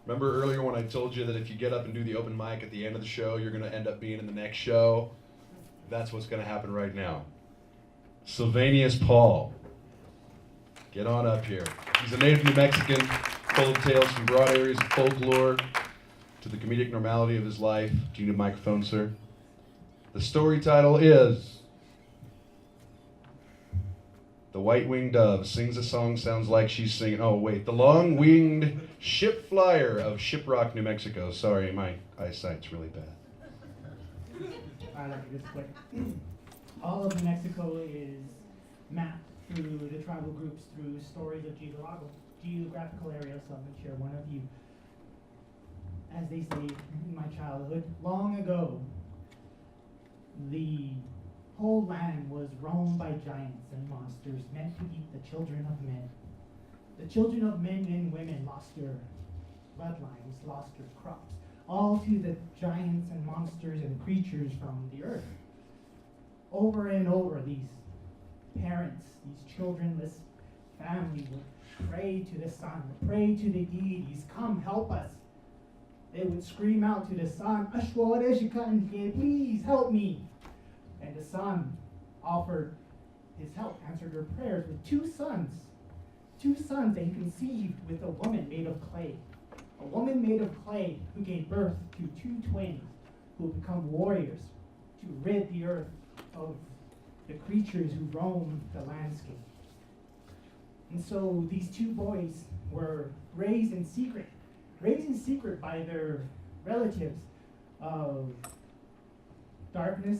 Remember earlier when I told you that if you get up and do the open mic at the end of the show, you're going to end up being in the next show? That's what's going to happen right now. Sylvanus Paul. Get on up here. He's a native New Mexican, full of tales from broad areas of folklore to the comedic normality of his life. Do you need a microphone, sir? The story title is The White-Winged Dove Sings a Song Sounds Like She's Singing. Oh, wait. The Long-Winged Ship Flier of Shiprock, New Mexico. Sorry, my eyesight's really bad. I like it this way. All of New Mexico is mapped through the tribal groups through stories of geographical areas. So I'm going to share one of you. As they say in my childhood, long ago, the whole land was roamed by giants and monsters meant to eat the children of men. The children of men and women lost their bloodlines, lost their crops, all to the giants and monsters and creatures from the earth. Over and over, these parents, these childrenless families would pray to the sun, pray to the deities, come help us. They would scream out to the sun, please help me. And the sun offered his help, answered their prayers with two sons that he conceived with a woman made of clay. A woman made of clay who gave birth to two twins who would become warriors to rid the earth of the creatures who roam the landscape. And so these two boys were raised in secret by their relatives of darkness,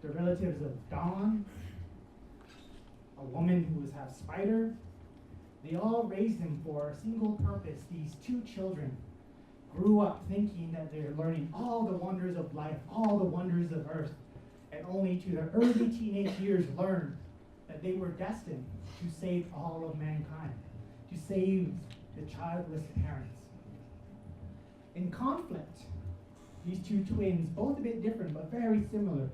the relatives of dawn, a woman who was half spider. They all raised them for a single purpose. These two children grew up thinking that they're learning all the wonders of life, all the wonders of earth, and only to their early teenage years learned that they were destined to save all of mankind, to save the childless parents. In conflict, these two twins, both a bit different but very similar.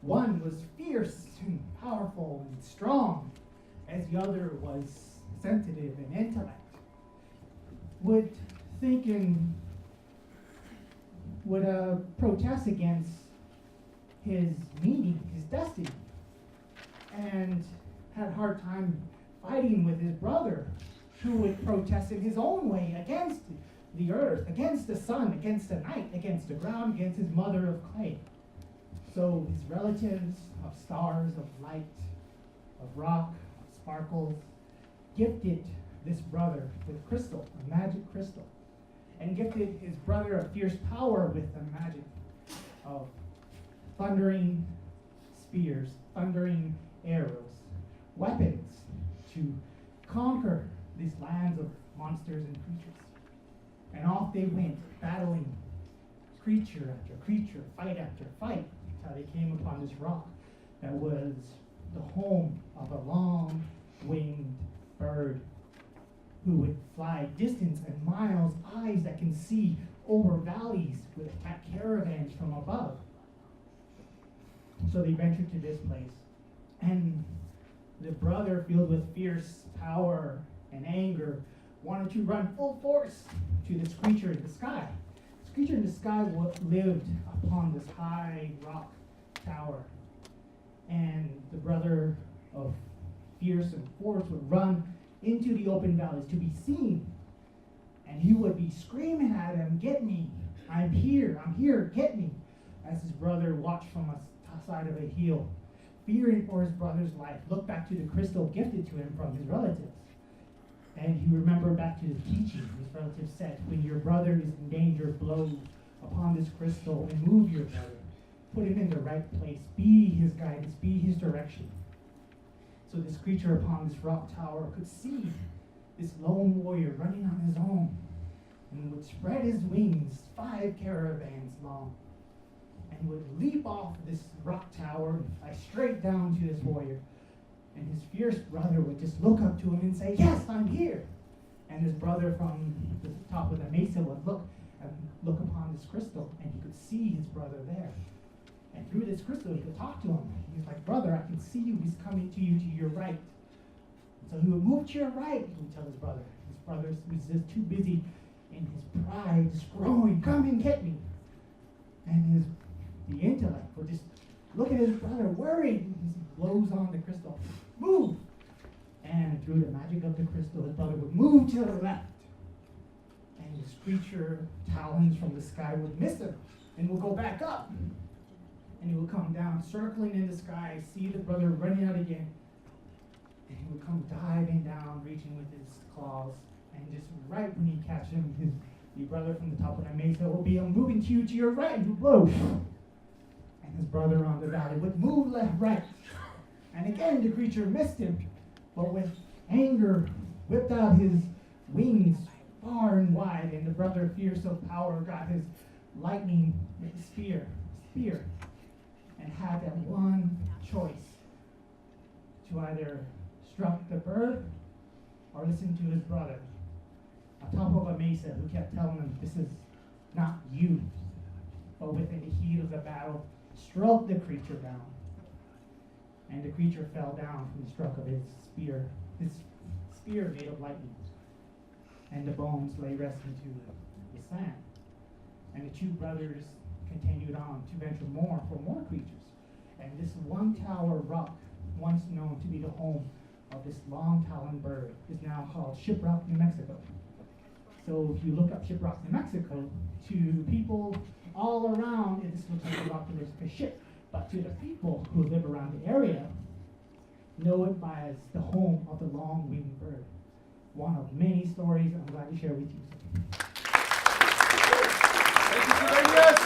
One was fierce and powerful and strong, as the other was sensitive and intellect. Would think and would protest against his meaning, his destiny, and had a hard time fighting with his brother, who would protest in his own way against the earth, against the sun, against the night, against the ground, against his mother of clay. So his relatives of stars, of light, of rock, of sparkles, gifted this brother with crystal, a magic crystal, and gifted his brother a fierce power with the magic of thundering spears, thundering arrows, weapons to conquer these lands of monsters and creatures. And off they went, battling creature after creature, fight after fight, until they came upon this rock that was the home of a long-winged bird who would fly distance and miles, eyes that can see over valleys with attack caravans from above. So they ventured to this place. And the brother, filled with fierce power and anger, wanted to run full force to this creature in the sky. This creature in the sky lived upon this high rock tower. And the brother of fierce and force would run into the open valleys to be seen. And he would be screaming at him, "Get me! I'm here, get me!" As his brother watched from a side of a hill, fearing for his brother's life, looked back to the crystal gifted to him from his relatives. And he remembered back to the teaching his relatives said, when your brother is in danger, blow upon this crystal and move your brother. Put him in the right place. Be his guidance, be his direction. So this creature upon this rock tower could see this lone warrior running on his own, and would spread his wings 5 caravans long, and would leap off this rock tower and fly straight down to this warrior. And his fierce brother would just look up to him and say, "Yes, I'm here." And his brother from the top of the mesa would look upon this crystal, and he could see his brother there. And through this crystal, he could talk to him. He's like, "Brother, I can see you. He's coming to you to your right." So he would move to your right, he would tell his brother. His brother was just too busy and his pride is growing. Come and get me. And the intellect will just look at his brother, worried, and he blows on the crystal. Move! And through the magic of the crystal, his brother would move to the left. And this creature, talons from the sky, would miss him and will go back up. And he will come down, circling in the sky, see the brother running out again. And he will come diving down, reaching with his claws. And just right when he catches him, your brother from the top of the mesa will be moving to you to your right, and blow. And his brother on the valley would move left, right. And again, the creature missed him, but with anger, whipped out his wings far and wide, and the brother, fierce of power, got his lightning with the spear, and had that one choice to either struck the bird or listen to his brother on top of a mesa who kept telling him, this is not you. But within the heat of the battle, struck the creature down. And the creature fell down from the stroke of his spear made of lightning. And the bones lay resting to the sand. And the two brothers continued on to venture more for more creatures. And this one tower rock, once known to be the home of this long-taloned bird, is now called Shiprock, New Mexico. So if you look up Shiprock, New Mexico, to people all around, this looks like a rock that looks like a ship. But to the people who live around the area, know it as the home of the long-winged bird. One of many stories I'm glad to share with you. Thank you, Sylvan.